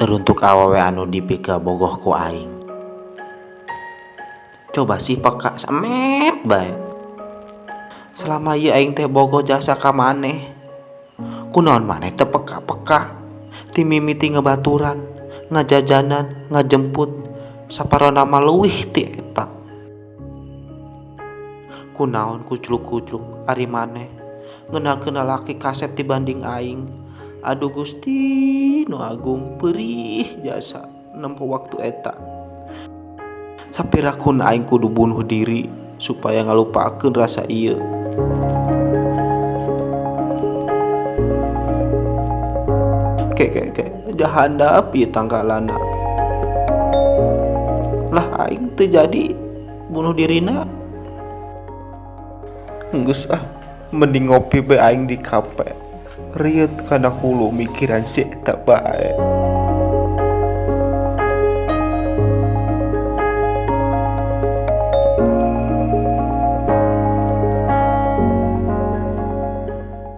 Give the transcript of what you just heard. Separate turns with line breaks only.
Teruntuk awewe anu dipika bogoh ku aing. Coba sih peka samet bae. Selama ieu aing teh bogoh jasa ka maneh. Kunaon maneh teu peka-peka. Ti mimiti ngebaturan, ngajajanan, ngajemput, saparona mah leuwih ti eta. Kunaon kucluk-kucluk ari maneh ngeunalkeun lalaki kasep dibanding aing. Aduh Gusti nu agung, perih jasa nempo waktu eta. Sapirakun aing kudu bunuh diri supaya ngalupakeun rasa ieu. Ke jahandap ieu tanggalana. Lah aing teu jadi bunuh dirina. Geus mending ngopi bae aing di kape. Riet kana hulu mikiran si eta bae.